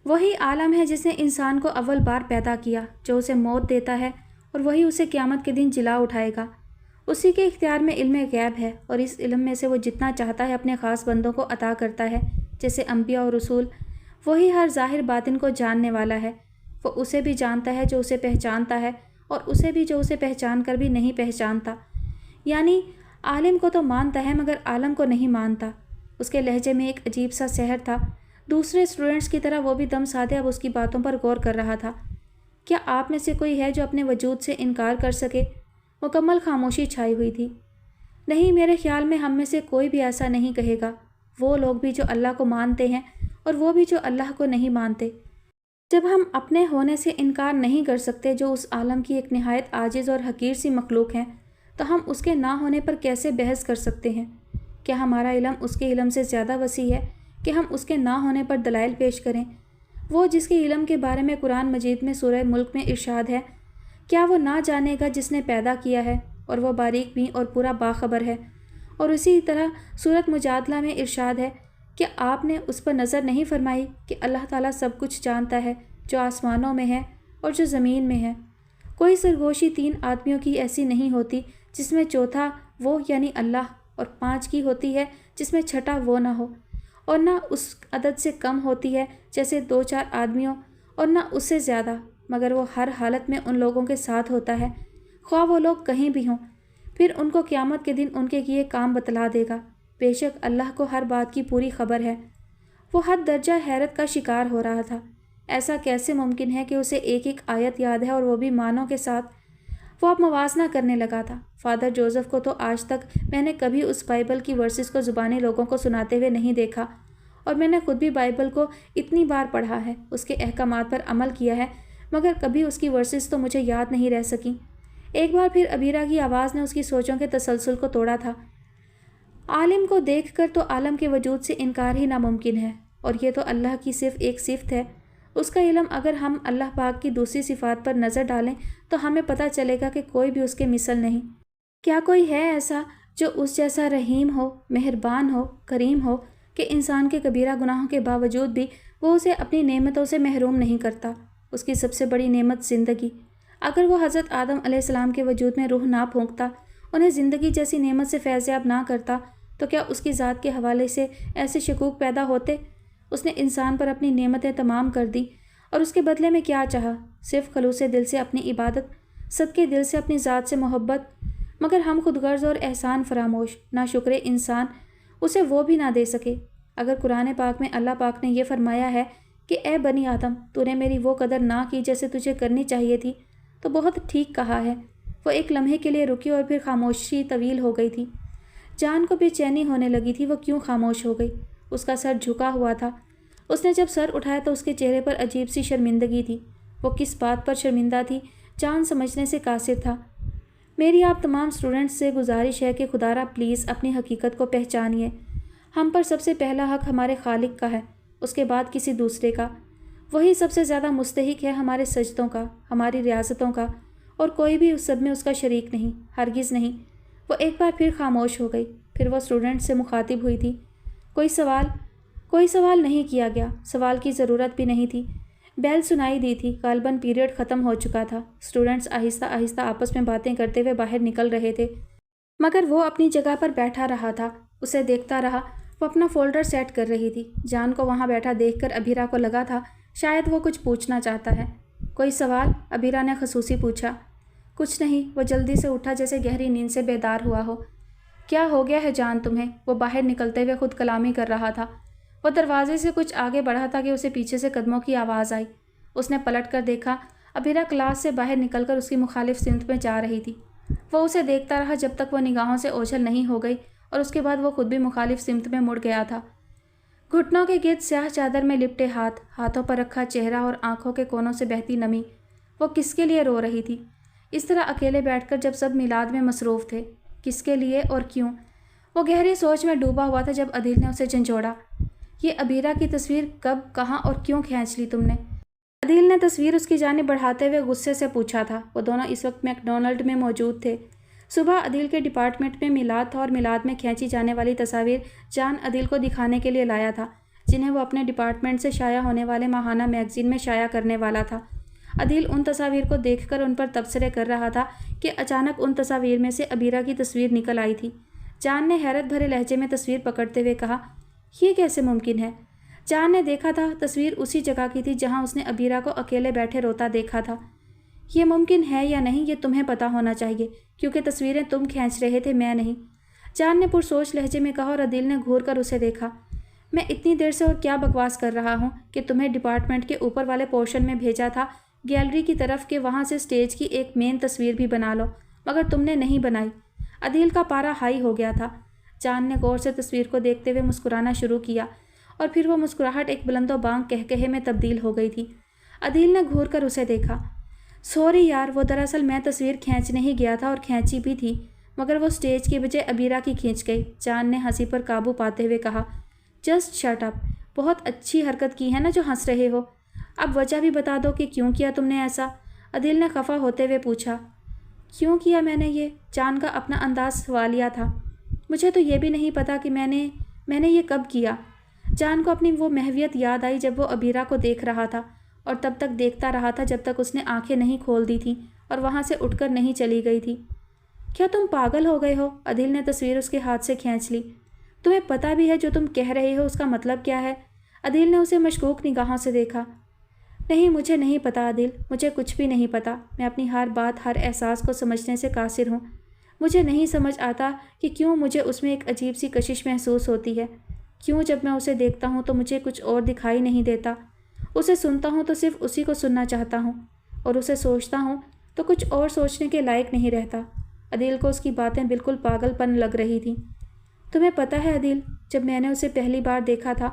وہی عالم ہے جس نے انسان کو اول بار پیدا کیا، جو اسے موت دیتا ہے اور وہی اسے قیامت کے دن جلا اٹھائے گا۔ اسی کے اختیار میں علم غیب ہے اور اس علم میں سے وہ جتنا چاہتا ہے اپنے خاص بندوں کو عطا کرتا ہے، جیسے انبیاء اور رسول۔ وہی ہر ظاہر باطن کو جاننے والا ہے۔ وہ اسے بھی جانتا ہے جو اسے پہچانتا ہے اور اسے بھی جو اسے پہچان کر بھی نہیں پہچانتا۔ یعنی عالم کو تو مانتا ہے مگر عالم کو نہیں مانتا۔ اس کے لہجے میں ایک عجیب سا سحر تھا۔ دوسرے اسٹوڈنٹس کی طرح وہ بھی دم سادے اب اس کی باتوں پر غور کر رہا تھا۔ کیا آپ میں سے کوئی ہے جو اپنے وجود سے انکار کر سکے؟ مکمل خاموشی چھائی ہوئی تھی۔ نہیں، میرے خیال میں ہم میں سے کوئی بھی ایسا نہیں کہے گا۔ وہ لوگ بھی جو اللہ کو مانتے ہیں اور وہ بھی جو اللہ کو نہیں مانتے۔ جب ہم اپنے ہونے سے انکار نہیں کر سکتے جو اس عالم کی ایک نہایت عاجز اور حقیر سی مخلوق ہیں، تو ہم اس کے نہ ہونے پر کیسے بحث کر سکتے ہیں؟ کیا ہمارا علم اس کے علم سے زیادہ وسیع ہے کہ ہم اس کے نہ ہونے پر دلائل پیش کریں؟ وہ جس کے علم کے بارے میں قرآن مجید میں سورہ ملک میں ارشاد ہے، کیا وہ نہ جانے گا جس نے پیدا کیا ہے، اور وہ باریک بھی اور پورا باخبر ہے۔ اور اسی طرح سورۃ مجادلہ میں ارشاد ہے کہ آپ نے اس پر نظر نہیں فرمائی کہ اللہ تعالیٰ سب کچھ جانتا ہے جو آسمانوں میں ہے اور جو زمین میں ہے۔ کوئی سرگوشی 3 آدمیوں کی ایسی نہیں ہوتی جس میں چوتھا وہ یعنی اللہ، اور 5 کی ہوتی ہے جس میں چھٹا وہ نہ ہو، اور نہ اس عدد سے کم ہوتی ہے جیسے 2-4 آدمیوں، اور نہ اس سے زیادہ، مگر وہ ہر حالت میں ان لوگوں کے ساتھ ہوتا ہے، خواہ وہ لوگ کہیں بھی ہوں۔ پھر ان کو قیامت کے دن ان کے کیے کام بتلا دے گا۔ بے شک اللہ کو ہر بات کی پوری خبر ہے۔ وہ حد درجہ حیرت کا شکار ہو رہا تھا۔ ایسا کیسے ممکن ہے کہ اسے ایک ایک آیت یاد ہے، اور وہ بھی معنوں کے ساتھ؟ وہ اب موازنہ کرنے لگا تھا۔ فادر جوزف کو تو آج تک میں نے کبھی اس بائبل کی ورسز کو زبانی لوگوں کو سناتے ہوئے نہیں دیکھا، اور میں نے خود بھی بائبل کو اتنی بار پڑھا ہے، اس کے احکامات پر عمل کیا ہے، مگر کبھی اس کی ورسز تو مجھے یاد نہیں رہ سکیں۔ ایک بار پھر ابیرہ کی آواز نے اس کی سوچوں کے تسلسل کو توڑا تھا۔ عالم کو دیکھ کر تو عالم کے وجود سے انکار ہی ناممکن ہے، اور یہ تو اللہ کی صرف ایک صفت ہے۔ اس کا علم اگر ہم اللہ پاک کی دوسری صفات پر نظر ڈالیں تو ہمیں پتہ چلے گا کہ کوئی بھی اس کے مثل نہیں۔ کیا کوئی ہے ایسا جو اس جیسا رحیم ہو، مہربان ہو، کریم ہو کہ انسان کے کبیرہ گناہوں کے باوجود بھی وہ اسے اپنی نعمتوں سے محروم نہیں کرتا؟ اس کی سب سے بڑی نعمت زندگی۔ اگر وہ حضرت آدم علیہ السلام کے وجود میں روح نہ پھونکتا، انہیں زندگی جیسی نعمت سے فیضیاب نہ کرتا، تو کیا اس کی ذات کے حوالے سے ایسے شکوک پیدا ہوتے؟ اس نے انسان پر اپنی نعمتیں تمام کر دی، اور اس کے بدلے میں کیا چاہا؟ صرف خلوص دل سے اپنی عبادت، صدقے دل سے اپنی ذات سے محبت۔ مگر ہم خود غرض اور احسان فراموش، ناشکر انسان اسے وہ بھی نہ دے سکے۔ اگر قرآن پاک میں اللہ پاک نے یہ فرمایا ہے کہ اے بنی آدم، تو نے میری وہ قدر نہ کی جیسے تجھے کرنی چاہیے تھی، تو بہت ٹھیک کہا ہے۔ وہ ایک لمحے کے لیے رکی، اور پھر خاموشی طویل ہو گئی تھی۔ جان کو بے چینی ہونے لگی تھی، وہ کیوں خاموش ہو گئی؟ اس کا سر جھکا ہوا تھا۔ اس نے جب سر اٹھایا تو اس کے چہرے پر عجیب سی شرمندگی تھی۔ وہ کس بات پر شرمندہ تھی؟ جان سمجھنے سے قاصر تھا۔ میری آپ تمام اسٹوڈنٹس سے گزارش ہے کہ خدا را پلیز اپنی حقیقت کو پہچانیے۔ ہم پر سب سے پہلا حق ہمارے خالق کا ہے، اس کے بعد کسی دوسرے کا۔ وہی سب سے زیادہ مستحق ہے ہمارے سجدوں کا، ہماری ریاضتوں کا، اور کوئی بھی اس سب میں اس کا شریک نہیں، ہرگز نہیں۔ وہ ایک بار پھر خاموش ہو گئی۔ پھر وہ اسٹوڈنٹ سے مخاطب ہوئی تھی۔ کوئی سوال نہیں کیا گیا، سوال کی ضرورت بھی نہیں تھی۔ بیل سنائی دی تھی، غالباً پیریڈ ختم ہو چکا تھا۔ اسٹوڈنٹس آہستہ آہستہ آپس میں باتیں کرتے ہوئے باہر نکل رہے تھے، مگر وہ اپنی جگہ پر بیٹھا رہا تھا، اسے دیکھتا رہا۔ وہ اپنا فولڈر سیٹ کر رہی تھی۔ جان کو وہاں بیٹھا دیکھ کر ابیرہ کو لگا تھا شاید وہ کچھ پوچھنا چاہتا ہے۔ کوئی سوال؟ ابیرہ نے خصوصی پوچھا۔ کچھ نہیں۔ وہ جلدی سے اٹھا جیسے گہری نیند سے بیدار ہوا ہو۔ کیا ہو گیا ہے جان تمہیں؟ وہ باہر نکلتے ہوئے خود کلامی کر رہا تھا۔ وہ دروازے سے کچھ آگے بڑھا تھا کہ اسے پیچھے سے قدموں کی آواز آئی۔ اس نے پلٹ کر دیکھا، ابیرہ کلاس سے باہر نکل کر اس کی مخالف سمت میں جا رہی تھی۔ وہ اسے دیکھتا رہا جب تک وہ نگاہوں سے اوجھل نہیں ہو گئی، اور اس کے بعد وہ خود بھی مخالف سمت میں مڑ گیا تھا۔ گھٹنوں کے گرد سیاہ چادر میں لپٹے ہاتھ، ہاتھوں پر رکھا چہرہ اور آنکھوں کے کونوں سے بہتی نمی۔ وہ کس کے لیے رو رہی تھی؟ اس طرح اکیلے بیٹھ کر جب سب میلاد میں مصروف تھے، کس کے لیے اور کیوں؟ وہ گہری سوچ میں ڈوبا ہوا تھا جب عدیل نے اسے جھنجھوڑا۔ یہ ابیرہ کی تصویر کب، کہاں اور کیوں کھینچ لی تم نے؟ عدیل نے تصویر اس کی جانب بڑھاتے ہوئے غصے سے پوچھا تھا۔ وہ دونوں اس وقت میک ڈونلڈ میں موجود تھے۔ صبح عدیل کے ڈپارٹمنٹ میں میلاد تھا، اور میلاد میں کھینچی جانے والی تصاویر جان عدیل کو دکھانے کے لیے لایا تھا، جنہیں وہ اپنے ڈپارٹمنٹ سے شائع ہونے والے ماہانہ میگزین میں شائع کرنے والا تھا۔ عدیل ان تصاویر کو دیکھ کر ان پر تبصرے کر رہا تھا کہ اچانک ان تصاویر میں سے ابیرہ کی تصویر نکل آئی تھی۔ جان نے حیرت بھرے لہجے میں تصویر پکڑتے ہوئے کہا، یہ کیسے ممکن ہے؟ جان نے دیکھا تھا تصویر اسی جگہ کی تھی جہاں اس نے ابیرہ کو اکیلے بیٹھے روتا دیکھا تھا۔ یہ ممکن ہے یا نہیں یہ تمہیں پتہ ہونا چاہیے، کیونکہ تصویریں تم کھینچ رہے تھے، میں نہیں، جان نے پرسوچ لہجے میں کہا، اور عدیل نے گھور کر اسے دیکھا۔ میں اتنی دیر سے اور کیا بکواس کر رہا ہوں کہ تمہیں ڈپارٹمنٹ کے اوپر والے پورشن میں بھیجا تھا گیلری کی طرف کہ وہاں سے سٹیج کی ایک مین تصویر بھی بنا لو، مگر تم نے نہیں بنائی۔ عدیل کا پارا ہائی ہو گیا تھا۔ جان نے غور سے تصویر کو دیکھتے ہوئے مسکرانا شروع کیا، اور پھر وہ مسکراہٹ ایک بلند و بانگ کہکہے میں تبدیل ہو گئی تھی۔ عدیل نے گھور کر اسے دیکھا۔ سوری یار، وہ دراصل میں تصویر کھینچ نہیں گیا تھا، اور کھینچی بھی تھی، مگر وہ اسٹیج کے بجائے ابیرہ کی کھینچ گئی۔ جان نے ہنسی پر قابو پاتے ہوئے کہا، جسٹ شٹ اپ، بہت اچھی حرکت کی ہے نا جو ہنس رہے ہو۔ اب وجہ بھی بتا دو کہ کیوں کیا تم نے ایسا؟ عدیل نے خفا ہوتے ہوئے پوچھا۔ کیوں کیا میں نے یہ؟ جان کا اپنا انداز سوالیہ تھا۔ مجھے تو یہ بھی نہیں پتا کہ میں نے یہ کب کیا۔ جان کو اپنی وہ محویت یاد آئی جب وہ ابیرہ کو دیکھ رہا تھا، اور تب تک دیکھتا رہا تھا جب تک اس نے آنکھیں نہیں کھول دی تھیں اور وہاں سے اٹھ کر نہیں چلی گئی تھی۔ کیا تم پاگل ہو گئے ہو؟ عدیل نے تصویر اس کے ہاتھ سے کھینچ لی۔ تمہیں پتہ بھی ہے جو تم کہہ رہے ہو اس کا مطلب کیا ہے؟ عدیل نے اسے مشکوک نگاہوں سے دیکھا۔ نہیں، مجھے نہیں پتا عدیل، مجھے کچھ بھی نہیں پتا۔ میں اپنی ہر بات، ہر احساس کو سمجھنے سے قاصر ہوں۔ مجھے نہیں سمجھ آتا کہ کیوں مجھے اس میں ایک عجیب سی کشش محسوس ہوتی ہے۔ کیوں جب میں اسے دیکھتا ہوں تو مجھے کچھ اور دکھائی نہیں دیتا۔ اسے سنتا ہوں تو صرف اسی کو سننا چاہتا ہوں، اور اسے سوچتا ہوں تو کچھ اور سوچنے کے لائق نہیں رہتا۔ عدیل کو اس کی باتیں بالکل پاگل پن لگ رہی تھیں۔ تمہیں پتہ ہے عدیل، جب میں نے اسے پہلی بار دیکھا تھا،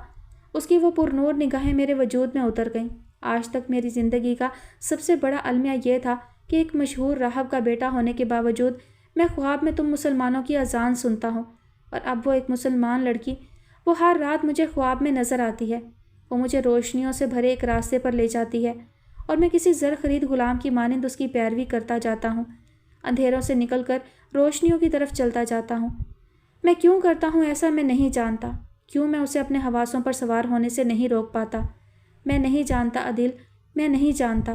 اس کی وہ پرنور نگاہیں میرے وجود میں اتر گئیں۔ آج تک میری زندگی کا سب سے بڑا المیہ یہ تھا کہ ایک مشہور راہب کا بیٹا ہونے کے باوجود میں خواب میں تم مسلمانوں کی اذان سنتا ہوں، اور اب وہ ایک مسلمان لڑکی، وہ ہر رات مجھے خواب میں نظر آتی ہے۔ وہ مجھے روشنیوں سے بھرے ایک راستے پر لے جاتی ہے، اور میں کسی زر خرید غلام کی مانند اس کی پیروی کرتا جاتا ہوں، اندھیروں سے نکل کر روشنیوں کی طرف چلتا جاتا ہوں۔ میں کیوں کرتا ہوں ایسا میں نہیں جانتا، کیوں میں اسے اپنے حواسوں پر سوار ہونے سے نہیں روک پاتا۔ میں نہیں جانتا عدیل، میں نہیں جانتا۔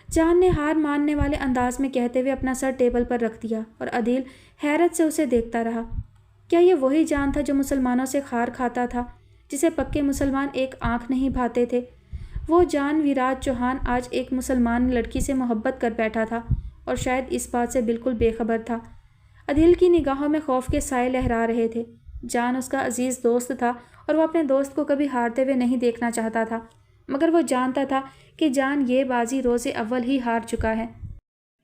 جان نے ہار ماننے والے انداز میں کہتے ہوئے اپنا سر ٹیبل پر رکھ دیا، اور عدیل حیرت سے اسے دیکھتا رہا۔ کیا یہ وہی جان تھا جو مسلمانوں سے خار کھاتا تھا، جسے پکے مسلمان ایک آنکھ نہیں بھاتے تھے؟ وہ جان ویراج چوہان آج ایک مسلمان لڑکی سے محبت کر بیٹھا تھا، اور شاید اس بات سے بالکل بے خبر تھا۔ عدیل کی نگاہوں میں خوف کے سائے لہرا رہے تھے۔ جان اس کا عزیز دوست تھا، اور وہ اپنے دوست کو کبھی ہارتے ہوئے نہیں دیکھنا چاہتا تھا، مگر وہ جانتا تھا کہ جان یہ بازی روز اول ہی ہار چکا ہے۔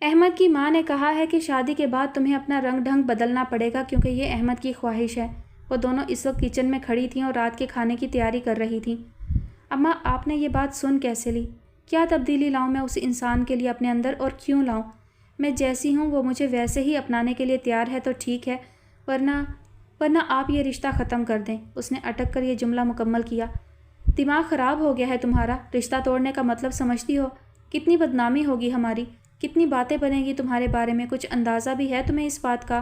احمد کی ماں نے کہا ہے کہ شادی کے بعد تمہیں اپنا رنگ ڈھنگ بدلنا پڑے گا، کیونکہ یہ احمد کی خواہش ہے۔ وہ دونوں اس وقت کچن میں کھڑی تھیں اور رات کے کھانے کی تیاری کر رہی تھیں۔ اماں، آپ نے یہ بات سن کیسے لی؟ کیا تبدیلی لاؤں میں اس انسان کے لیے اپنے اندر، اور کیوں لاؤں؟ میں جیسی ہوں وہ مجھے ویسے ہی اپنانے کے لیے تیار ہے تو ٹھیک ہے، ورنہ آپ یہ رشتہ ختم کر دیں۔ اس نے اٹک کر یہ جملہ مکمل کیا۔ دماغ خراب ہو گیا ہے تمہارا؟ رشتہ توڑنے کا مطلب سمجھتی ہو؟ کتنی بدنامی ہوگی ہماری، کتنی باتیں بنیں گی تمہارے بارے میں، کچھ اندازہ بھی ہے تمہیں اس بات کا؟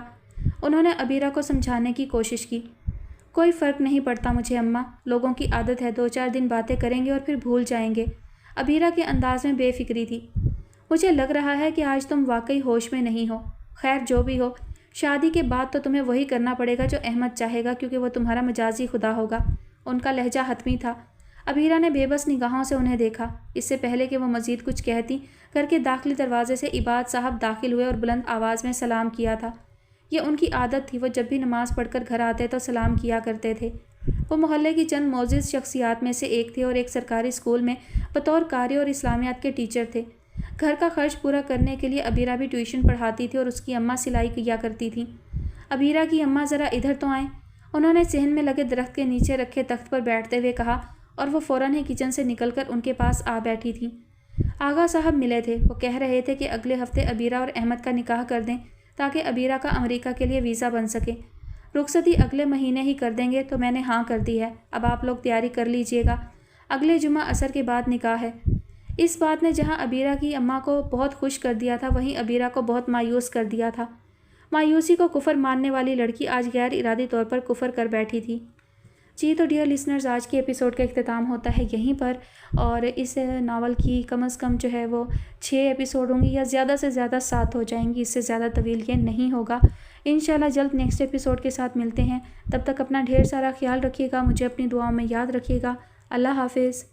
انہوں نے ابیرہ کو سمجھانے کی کوشش کی۔ کوئی فرق نہیں پڑتا مجھے اماں، لوگوں کی عادت ہے، 2-4 دن باتیں کریں گے اور پھر بھول جائیں گے۔ ابیرہ کے انداز میں بے فکری تھی۔ مجھے لگ رہا ہے کہ آج تم واقعی ہوش میں نہیں ہو۔ خیر جو بھی ہو، شادی کے بعد تو تمہیں وہی کرنا پڑے گا جو احمد چاہے گا، کیونکہ وہ تمہارا مجازی خدا ہوگا۔ ان کا لہجہ حتمی تھا۔ ابیرہ نے بے بس نگاہوں سے انہیں دیکھا۔ اس سے پہلے کہ وہ مزید کچھ کہتی، گھر کے داخلی دروازے سے عباد صاحب داخل ہوئے اور بلند آواز میں سلام کیا تھا۔ یہ ان کی عادت تھی، وہ جب بھی نماز پڑھ کر گھر آتے تو سلام کیا کرتے تھے۔ وہ محلے کی چند معزز شخصیات میں سے ایک تھے، اور ایک سرکاری اسکول میں بطور قاری اور اسلامیات کے ٹیچر تھے۔ گھر کا خرچ پورا کرنے کے لیے ابیرہ بھی ٹیوشن پڑھاتی تھی، اور اس کی اماں سلائی کیا کرتی تھیں۔ ابیرہ کی اماں ذرا ادھر تو آئیں، انہوں نے صحن میں لگے درخت کے نیچے رکھے تخت پر بیٹھتے ہوئے کہا، اور وہ فوراً ہی کچن سے نکل کر ان کے پاس آ بیٹھی تھیں۔ آغا صاحب ملے تھے۔ وہ کہہ رہے تھے کہ اگلے ہفتے ابیرہ اور احمد کا نکاح کر دیں تاکہ ابیرہ کا امریکہ کے لیے ویزا بن سکے۔ رخصتی اگلے مہینے ہی کر دیں گے، تو میں نے ہاں کر دی ہے۔ اب آپ لوگ تیاری کر لیجئے گا، اگلے جمعہ عصر کے بعد نکاح ہے۔ اس بات نے جہاں ابیرہ کی اماں کو بہت خوش کر دیا تھا، وہیں ابیرہ کو بہت مایوس کر دیا تھا۔ مایوسی کو کفر ماننے والی لڑکی آج غیر ارادی طور پر کفر کر بیٹھی تھی۔ جی تو ڈیئر لسنرز، آج کے ایپیسوڈ کا اختتام ہوتا ہے یہیں پر، اور اس ناول کی کم از کم جو ہے وہ 6 ایپیسوڈ ہوں گی، یا زیادہ سے زیادہ 7 ہو جائیں گی، اس سے زیادہ طویل یہ نہیں ہوگا۔ انشاءاللہ جلد نیکسٹ ایپیسوڈ کے ساتھ ملتے ہیں۔ تب تک اپنا ڈھیر سارا خیال رکھیے گا، مجھے اپنی دعاؤں میں یاد رکھیے گا۔ اللہ حافظ۔